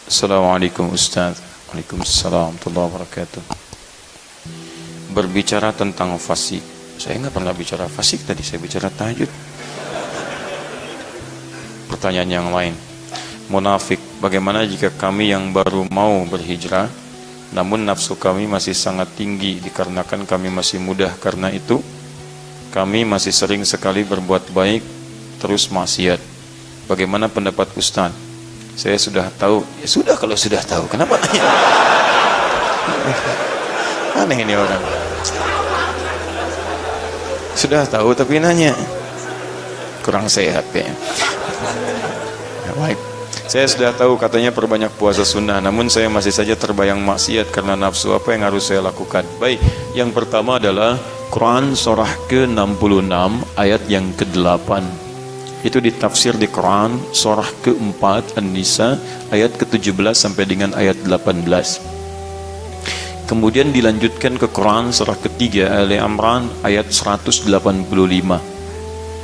Assalamualaikum Ustaz. Waalaikumsalam warahmatullahi wabarakatuh. Berbicara tentang fasik, saya nggak pernah bicara fasik tadi, saya bicara tahajud. Pertanyaan yang lain, munafik, bagaimana jika kami yang baru mau berhijrah namun nafsu kami masih sangat tinggi dikarenakan kami masih mudah, karena itu kami masih sering sekali berbuat baik terus maksiat. Bagaimana pendapat Ustaz? Saya sudah tahu. Ya sudah, kalau sudah tahu kenapa nanya? Aneh ini orang. Sudah tahu tapi nanya. Kurang sehat kayaknya. Baik. Saya sudah tahu katanya perbanyak puasa sunnah, namun saya masih saja terbayang maksiat karena nafsu. Apa yang harus saya lakukan? Baik, yang pertama adalah Quran surah ke-66 ayat yang ke-8. Itu ditafsir di Quran surah ke-4 An-Nisa ayat ke-17 sampai dengan ayat 18. Kemudian dilanjutkan ke Quran surah ke-3 Ali Imran ayat 185.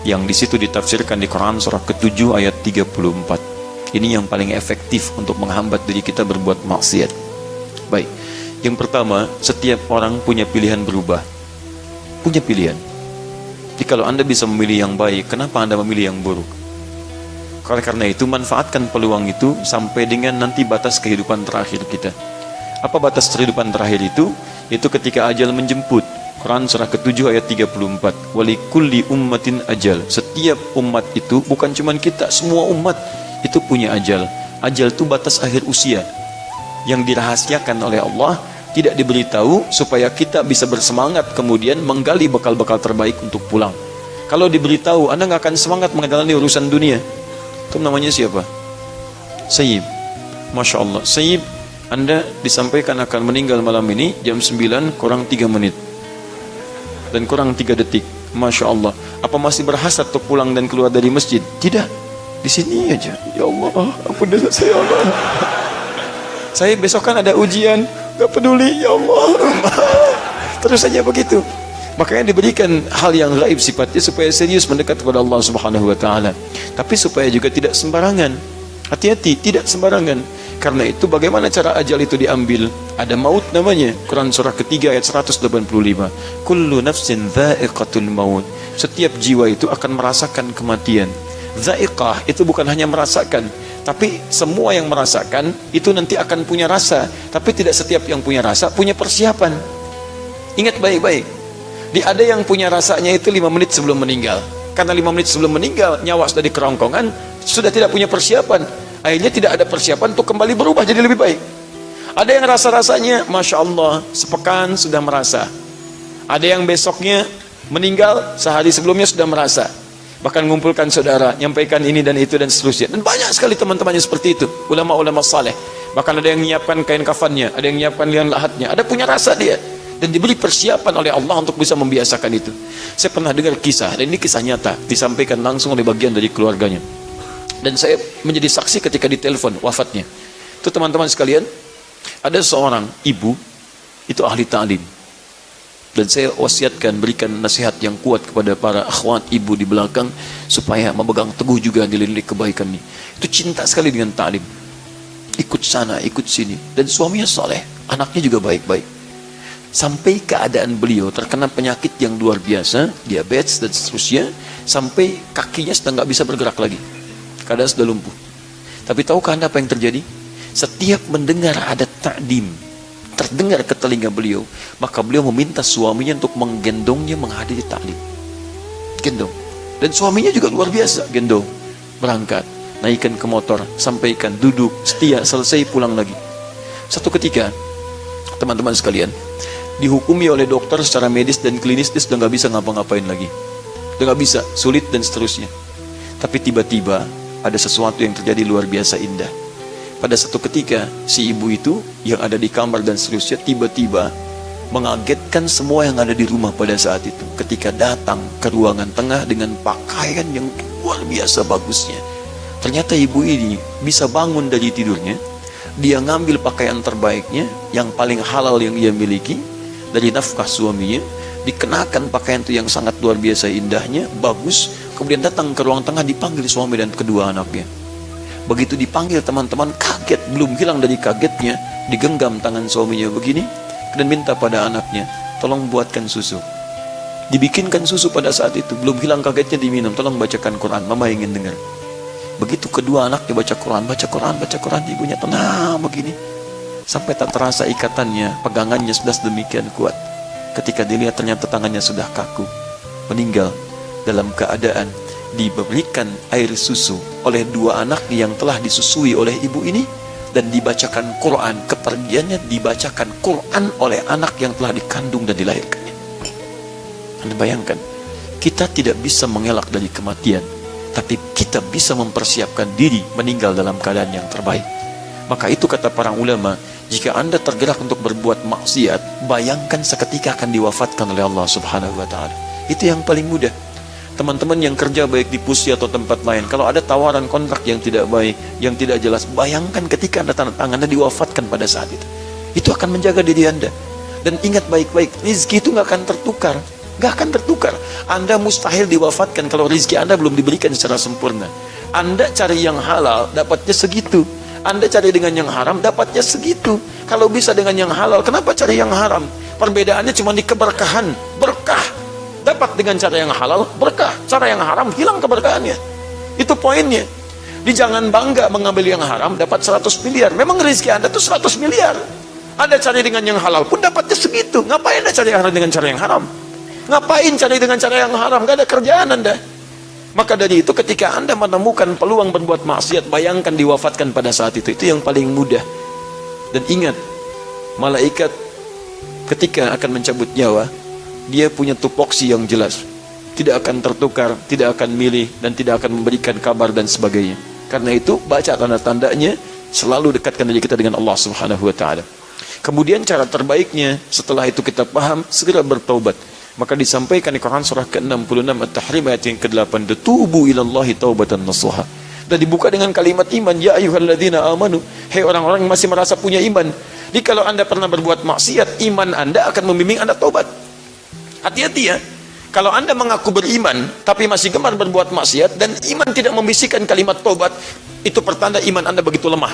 Yang di situ ditafsirkan di Quran surah ke-7 ayat 34. Ini yang paling efektif untuk menghambat diri kita berbuat maksiat. Baik. Yang pertama, setiap orang punya pilihan berubah. Punya pilihan. Jadi kalau Anda bisa memilih yang baik, kenapa Anda memilih yang buruk? Karena itu manfaatkan peluang itu sampai dengan nanti batas kehidupan terakhir kita. Apa batas kehidupan terakhir itu? Itu ketika ajal menjemput. Quran surah ke-7 ayat 34. Walikulli ummatin ajal. Setiap umat itu, bukan cuma kita, semua umat itu punya ajal. Ajal itu batas akhir usia yang dirahasiakan oleh Allah, tidak diberitahu supaya kita bisa bersemangat kemudian menggali bekal-bekal terbaik untuk pulang. Kalau diberitahu, Anda nggak akan semangat menjalani urusan dunia. Itu namanya siapa? Sayyib. Masya Allah. Sayyib, Anda disampaikan akan meninggal malam ini jam 9 kurang 3 menit dan kurang 3 detik. Masya Allah. Apa masih berhasrat untuk pulang dan keluar dari masjid? Tidak. Di sini aja. Ya Allah, ampun dosa saya, Allah. Saya besok kan ada ujian. Gak peduli, ya Allah. Terus saja begitu. Makanya diberikan hal yang gaib sifatnya supaya serius mendekat kepada Allah Subhanahu wa taala. Tapi supaya juga tidak sembarangan. Hati-hati, tidak sembarangan. Karena itu bagaimana cara ajal itu diambil? Ada maut namanya. Quran surah ketiga ayat 185. Kullu nafsin dha'iqatul maut. Setiap jiwa itu akan merasakan kematian. Dha'iqah itu bukan hanya merasakan, tapi semua yang merasakan itu nanti akan punya rasa. Tapi tidak setiap yang punya rasa punya persiapan. Ingat baik-baik. Ada yang punya rasanya itu 5 menit sebelum meninggal. Karena 5 menit sebelum meninggal nyawa sudah di kerongkongan, sudah tidak punya persiapan. Akhirnya tidak ada persiapan untuk kembali berubah jadi lebih baik. Ada yang rasa-rasanya Masya Allah sepekan sudah merasa. Ada yang besoknya meninggal sehari sebelumnya sudah merasa. Bahkan mengumpulkan saudara, nyampaikan ini dan itu dan seterusnya. Dan banyak sekali teman-temannya seperti itu, ulama-ulama saleh. Bahkan ada yang menyiapkan kain kafannya, ada yang menyiapkan liang lahatnya, ada punya rasa dia. Dan diberi persiapan oleh Allah untuk bisa membiasakan itu. Saya pernah dengar kisah, dan ini kisah nyata, disampaikan langsung oleh bagian dari keluarganya. Dan saya menjadi saksi ketika ditelepon wafatnya. Itu teman-teman sekalian, ada seorang ibu, itu ahli ta'lim. Dan saya wasiatkan, berikan nasihat yang kuat kepada para akhwat ibu di belakang supaya memegang teguh juga nilai-nilai kebaikan ini. Itu cinta sekali dengan ta'lim. Ikut sana, ikut sini. Dan suaminya soleh, anaknya juga baik-baik. Sampai keadaan beliau terkena penyakit yang luar biasa, diabetes dan seterusnya, sampai kakinya sudah nggak bisa bergerak lagi. Keadaan sudah lumpuh. Tapi tahukah Anda apa yang terjadi? Setiap mendengar ada ta'lim terdengar ke telinga beliau, maka beliau meminta suaminya untuk menggendongnya menghadiri taklim. Gendong. Dan suaminya juga luar biasa, gendong. Berangkat, naikkan ke motor, sampaikan, duduk, setia, selesai pulang lagi. Satu ketika, teman-teman sekalian, dihukumi oleh dokter secara medis dan klinis, dia sudah nggak bisa ngapa-ngapain lagi. Sudah nggak bisa, sulit dan seterusnya. Tapi tiba-tiba ada sesuatu yang terjadi luar biasa indah. Pada satu ketika, si ibu itu yang ada di kamar dan seterusnya tiba-tiba mengagetkan semua yang ada di rumah pada saat itu. Ketika datang ke ruangan tengah dengan pakaian yang luar biasa bagusnya. Ternyata ibu ini bisa bangun dari tidurnya. Dia ngambil pakaian terbaiknya, yang paling halal yang ia miliki, dari nafkah suaminya. Dikenakan pakaian itu yang sangat luar biasa indahnya, bagus. Kemudian datang ke ruang tengah, dipanggil suami dan kedua anaknya. Begitu dipanggil teman-teman kaget, belum hilang dari kagetnya, digenggam tangan suaminya begini dan minta pada anaknya, tolong buatkan susu. Dibikinkan susu pada saat itu, belum hilang kagetnya, diminum, tolong bacakan Quran, mama ingin dengar. Begitu kedua anaknya baca Quran, ibunya tenang begini. Sampai tak terasa ikatannya, pegangannya sudah sedemikian kuat. Ketika dilihat ternyata tangannya sudah kaku. Meninggal dalam keadaan diberikan air susu oleh dua anak yang telah disusui oleh ibu ini, dan dibacakan Quran. Kepergiannya dibacakan Quran oleh anak yang telah dikandung dan dilahirkannya. Anda bayangkan, kita tidak bisa mengelak dari kematian, tapi kita bisa mempersiapkan diri meninggal dalam keadaan yang terbaik. Maka itu kata para ulama, jika Anda tergerak untuk berbuat maksiat, bayangkan seketika akan diwafatkan oleh Allah Subhanahu wa Ta'ala. Itu yang paling mudah. Teman-teman yang kerja baik di Pusi atau tempat lain, kalau ada tawaran kontrak yang tidak baik, yang tidak jelas, bayangkan ketika Anda tanda tangan, Anda diwafatkan pada saat itu. Itu akan menjaga diri Anda. Dan ingat baik-baik, rezeki itu nggak akan tertukar. Nggak akan tertukar. Anda mustahil diwafatkan kalau rezeki Anda belum diberikan secara sempurna. Anda cari yang halal, dapatnya segitu. Anda cari dengan yang haram, dapatnya segitu. Kalau bisa dengan yang halal, kenapa cari yang haram? Perbedaannya cuma di keberkahan. Berkah dapat dengan cara yang halal, berkah. Cara yang haram, hilang keberkahannya. Itu poinnya. Di jangan bangga mengambil yang haram, dapat 100 miliar. Memang rezeki Anda itu 100 miliar. Anda cari dengan yang halal pun dapatnya segitu. Ngapain Anda cari yang haram dengan cara yang haram? Ngapain cari dengan cara yang haram? Gak ada kerjaan Anda. Maka dari itu ketika Anda menemukan peluang berbuat maksiat, bayangkan diwafatkan pada saat itu. Itu yang paling mudah. Dan ingat, malaikat ketika akan mencabut nyawa, dia punya tupoksi yang jelas. Tidak akan tertukar, tidak akan milih, dan tidak akan memberikan kabar dan sebagainya. Karena itu baca tanda-tandanya, selalu dekatkan diri kita dengan Allah Subhanahu wa Ta'ala. Kemudian cara terbaiknya setelah itu kita paham, segera bertaubat. Maka disampaikan di Quran surah ke-66 At-Tahrim ayat yang ke-8, "Tubu ilallahi taubatan nasuha." Dan dibuka dengan kalimat iman, "Ya ayyuhalladzina amanu." Hai orang-orang yang masih merasa punya iman. Jadi kalau Anda pernah berbuat maksiat, iman Anda akan membimbing Anda taubat. Hati-hati ya. Kalau Anda mengaku beriman tapi masih gemar berbuat maksiat dan iman tidak membisikkan kalimat taubat, itu pertanda iman Anda begitu lemah.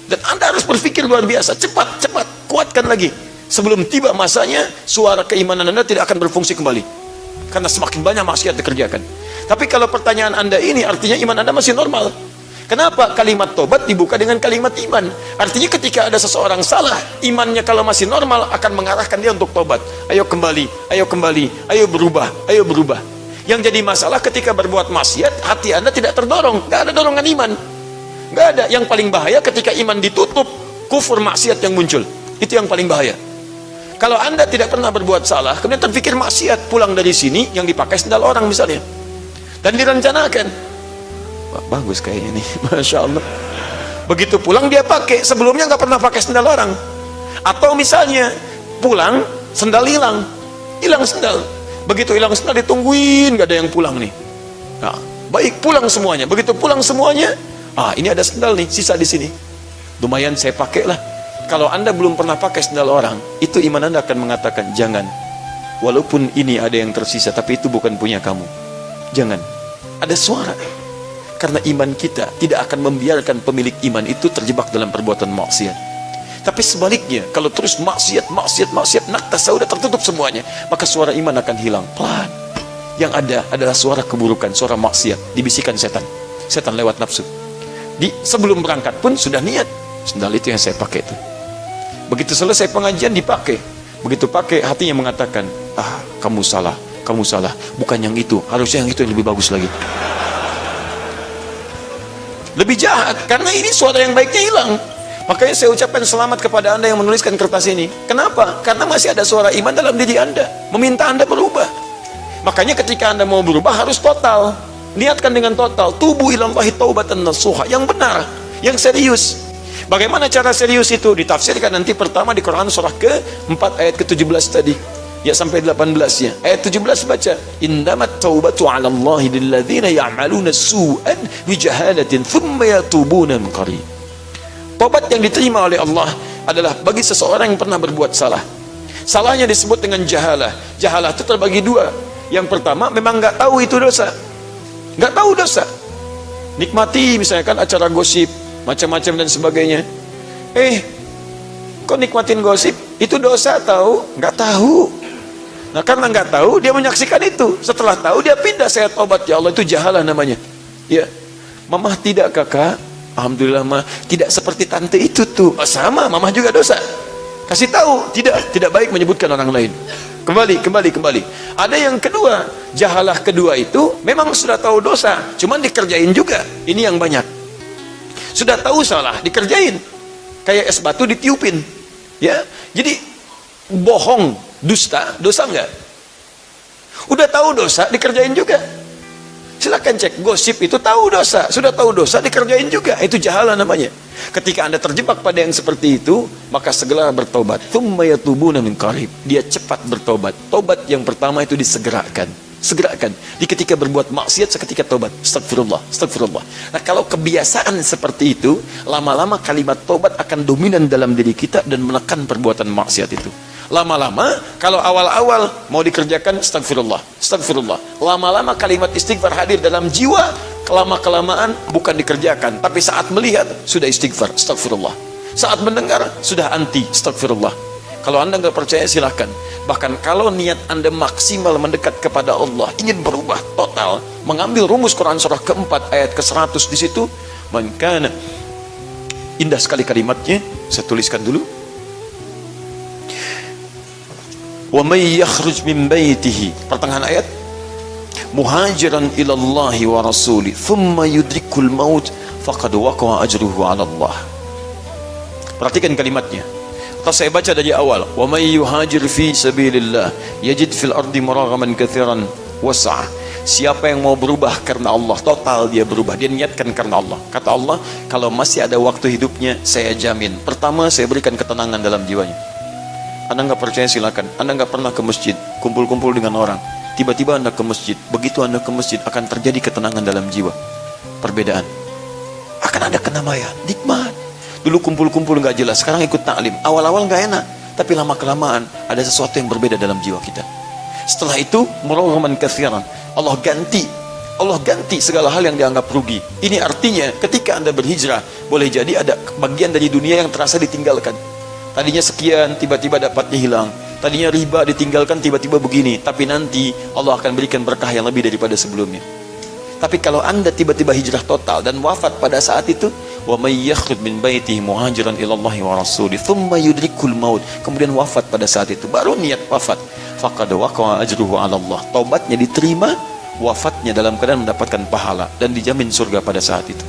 Dan Anda harus berpikir luar biasa, cepat, kuatkan lagi. Sebelum tiba masanya, suara keimanan Anda tidak akan berfungsi kembali. Karena semakin banyak maksiat dikerjakan. Tapi kalau pertanyaan Anda ini, artinya iman Anda masih normal. Kenapa? Kalimat tobat dibuka dengan kalimat iman. Artinya ketika ada seseorang salah, imannya kalau masih normal akan mengarahkan dia untuk tobat. Ayo kembali, ayo berubah, ayo berubah. Yang jadi masalah ketika berbuat maksiat, hati Anda tidak terdorong. Gak ada dorongan iman. Gak ada. Yang paling bahaya ketika iman ditutup, kufur maksiat yang muncul. Itu yang paling bahaya. Kalau Anda tidak pernah berbuat salah, kemudian terpikir maksiat, pulang dari sini yang dipakai sendal orang misalnya, dan direncanakan, wah, bagus kayaknya nih, Masya Allah. Begitu pulang dia pakai, sebelumnya nggak pernah pakai sendal orang. Atau misalnya pulang sendal hilang sendal. Begitu hilang sendal ditungguin, nggak ada yang pulang nih. Nah, baik pulang semuanya. Begitu pulang semuanya, ini ada sendal nih, sisa di sini. Lumayan saya pakai lah. Kalau Anda belum pernah pakai sendal orang, itu iman Anda akan mengatakan, jangan. Walaupun ini ada yang tersisa, tapi itu bukan punya kamu. Jangan. Ada suara. Karena iman kita tidak akan membiarkan pemilik iman itu terjebak dalam perbuatan maksiat. Tapi sebaliknya, kalau terus maksiat, naktas sudah tertutup semuanya, maka suara iman akan hilang. Pelan. Yang ada adalah suara keburukan, suara maksiat, dibisikkan setan. Setan lewat nafsu. Sebelum berangkat pun sudah niat. Sendal itu yang saya pakai itu. Begitu selesai pengajian dipakai. Begitu pakai, hatinya mengatakan, kamu salah, bukan yang itu, harusnya yang itu yang lebih bagus lagi. Lebih jahat, karena ini suara yang baiknya hilang. Makanya saya ucapkan selamat kepada Anda yang menuliskan kertas ini. Kenapa? Karena masih ada suara iman dalam diri Anda, meminta Anda berubah. Makanya ketika Anda mau berubah harus total. Niatkan dengan total, tubu ilallahi taubatan nasuha, yang benar, yang serius. Bagaimana cara serius itu? Ditafsirkan nanti pertama di Quran surah ke-4 ayat ke-17 tadi. Ya sampai 18 ya. Ayat 17 baca, "Innamat taubatu 'ala Allahi lilladzina ya'maluna su'an bi jahalatin thumma yatubuna min qarib." Taubat yang diterima oleh Allah adalah bagi seseorang yang pernah berbuat salah. Salahnya disebut dengan jahalah. Jahalah itu terbagi dua. Yang pertama memang nggak tahu itu dosa. Nggak tahu dosa. Nikmati misalkan acara gosip, macam-macam dan sebagainya. Kok nikmatin gosip? Itu dosa tahu? Nggak tahu. Nah karena nggak tahu, dia menyaksikan itu. Setelah tahu, dia pindah, saya tobat, ya Allah, itu jahalah namanya. Ya, mamah tidak kakak, alhamdulillah mah tidak seperti tante itu tuh. Sama, mamah juga dosa. Kasih tahu, tidak baik menyebutkan orang lain. Kembali. Ada yang kedua, jahalah kedua itu memang sudah tahu dosa, cuman dikerjain juga. Ini yang banyak. Sudah tahu salah, dikerjain. Kayak es batu ditiupin. Ya, jadi bohong, dusta, dosa enggak? Udah tahu dosa, dikerjain juga. Silakan cek, gosip itu tahu dosa, sudah tahu dosa, dikerjain juga. Itu jahalah namanya. Ketika Anda terjebak pada yang seperti itu, maka segera bertobat. Tsumma yatubuna min qarib. Dia cepat bertobat. Tobat yang pertama itu disegerakan. Segerakan. Di ketika berbuat maksiat, seketika tobat. Astagfirullah, astagfirullah. Nah, kalau kebiasaan seperti itu, lama-lama kalimat tobat akan dominan dalam diri kita dan menekan perbuatan maksiat itu. Lama-lama, kalau awal-awal mau dikerjakan, astagfirullah, astagfirullah. Lama-lama kalimat istighfar hadir dalam jiwa, kelama-kelamaan bukan dikerjakan, tapi saat melihat, sudah istighfar, astagfirullah. Saat mendengar, sudah anti, astagfirullah. Kalau Anda nggak percaya, silahkan. Bahkan kalau niat Anda maksimal mendekat kepada Allah, ingin berubah total, mengambil rumus Quran surah keempat, ayat ke-100 di situ, maka indah sekali kalimatnya, saya tuliskan dulu. Wa may yakhruj min baitihi, pertengahan ayat, muhajiran ilallahi wa rasuli thumma yudrikul maut faqad waqa'a ajruhu 'ala Allah. Perhatikan kalimatnya. Atau saya baca dari awal, wa may yuhajir fi sabilillah yajid fil ardi maragaman katsiran was'a. Siapa yang mau berubah karena Allah, total dia berubah, dia niatkan karena Allah. Kata Allah, kalau masih ada waktu hidupnya, saya jamin, pertama saya berikan ketenangan dalam jiwanya. Anda nggak percaya, silakan. Anda nggak pernah ke masjid, kumpul-kumpul dengan orang, tiba-tiba Anda ke masjid. Begitu Anda ke masjid, akan terjadi ketenangan dalam jiwa. Perbedaan. Akan ada kenamaian, nikmat. Dulu kumpul-kumpul nggak jelas, sekarang ikut taklim. Awal-awal nggak enak, tapi lama-kelamaan ada sesuatu yang berbeda dalam jiwa kita. Setelah itu, muraghaman katsiran. Allah ganti segala hal yang dianggap rugi. Ini artinya, ketika Anda berhijrah, boleh jadi ada bagian dari dunia yang terasa ditinggalkan. Tadinya sekian, tiba-tiba dapatnya hilang. Tadinya riba ditinggalkan, tiba-tiba begini. Tapi nanti Allah akan berikan berkah yang lebih daripada sebelumnya. Tapi kalau Anda tiba-tiba hijrah total dan wafat pada saat itu, wa may yakhruj min baitihi muhajiran ilallahi wa rasuli thumma yudrikul maut, kemudian wafat pada saat itu, baru niat wafat, faqad waqa'a ajruhu 'ala Allah. Taubatnya diterima, wafatnya dalam keadaan mendapatkan pahala dan dijamin surga pada saat itu.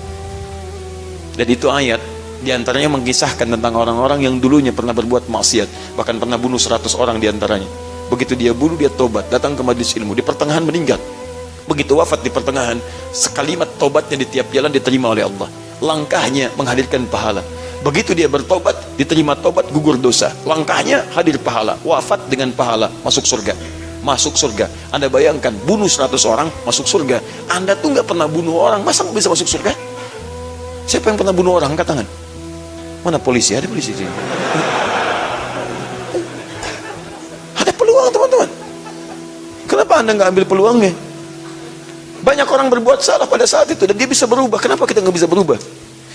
Dan itu ayat di antaranya mengisahkan tentang orang-orang yang dulunya pernah berbuat maksiat, bahkan pernah bunuh 100 orang di antaranya. Begitu dia bunuh, dia tobat, datang ke majelis ilmu, di pertengahan meninggal. Begitu wafat di pertengahan, sekalimat tobatnya di tiap jalan diterima oleh Allah. Langkahnya menghadirkan pahala. Begitu dia bertobat, diterima tobat, gugur dosa. Langkahnya hadir pahala, wafat dengan pahala, masuk surga. Masuk surga. Anda bayangkan, bunuh 100 orang, masuk surga. Anda tuh nggak pernah bunuh orang, masa nggak bisa masuk surga? Siapa yang pernah bunuh orang? Angkat tangan. Mana polisi? Ada polisi di sini. Ada peluang, teman-teman. Kenapa Anda nggak ambil peluangnya? Banyak orang berbuat salah pada saat itu dan dia bisa berubah. Kenapa kita nggak bisa berubah?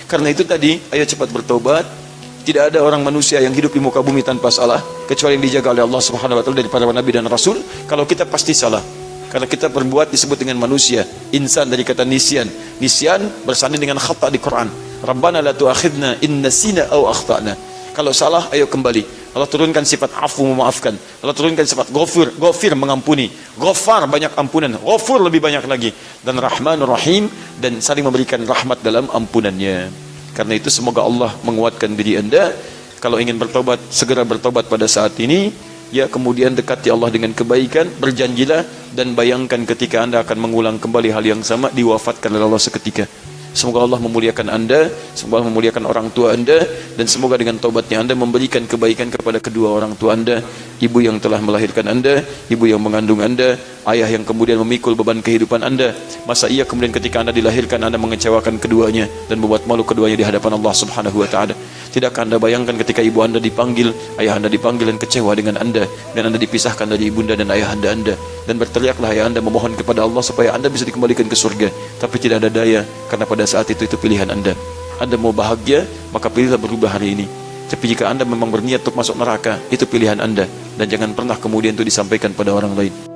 Karena itu tadi, ayo cepat bertobat. Tidak ada orang manusia yang hidup di muka bumi tanpa salah, kecuali yang dijaga oleh Allah Subhanahu wa taala dari para nabi dan rasul. Kalau kita pasti salah. Karena kita berbuat disebut dengan manusia. Insan dari kata nisyan. Nisyan bersanding dengan khata di Quran. Rabbana la tu'akhidna in nasina aw akhtana. Kalau salah, ayo kembali. Allah turunkan sifat afu, memaafkan. Allah turunkan sifat ghafir, mengampuni. Ghafar, banyak ampunan. Ghafur, lebih banyak lagi. Dan Rahmanur Rahim, dan saling memberikan rahmat dalam ampunannya. Karena itu semoga Allah menguatkan diri Anda. Kalau ingin bertobat, segera bertobat pada saat ini. Ya, kemudian dekati Allah dengan kebaikan, berjanjilah, dan bayangkan ketika Anda akan mengulang kembali hal yang sama, diwafatkan oleh Allah seketika. Semoga Allah memuliakan Anda, semoga Allah memuliakan orang tua Anda, dan semoga dengan taubatnya Anda memberikan kebaikan kepada kedua orang tua Anda, ibu yang telah melahirkan Anda, ibu yang mengandung Anda, ayah yang kemudian memikul beban kehidupan Anda. Masa iya kemudian ketika Anda dilahirkan Anda mengecewakan keduanya dan membuat malu keduanya di hadapan Allah Subhanahu wa taala? Tidakkah Anda bayangkan ketika ibu Anda dipanggil, ayah Anda dipanggil dan kecewa dengan Anda, dan Anda dipisahkan dari ibunda dan ayah Anda? dan berteriaklah ya Anda memohon kepada Allah supaya Anda bisa dikembalikan ke surga. Tapi tidak ada daya, karena pada saat itu pilihan Anda. Anda mau bahagia, maka pilihlah berubah hari ini. Tapi jika Anda memang berniat untuk masuk neraka, itu pilihan Anda, dan jangan pernah kemudian itu disampaikan pada orang lain.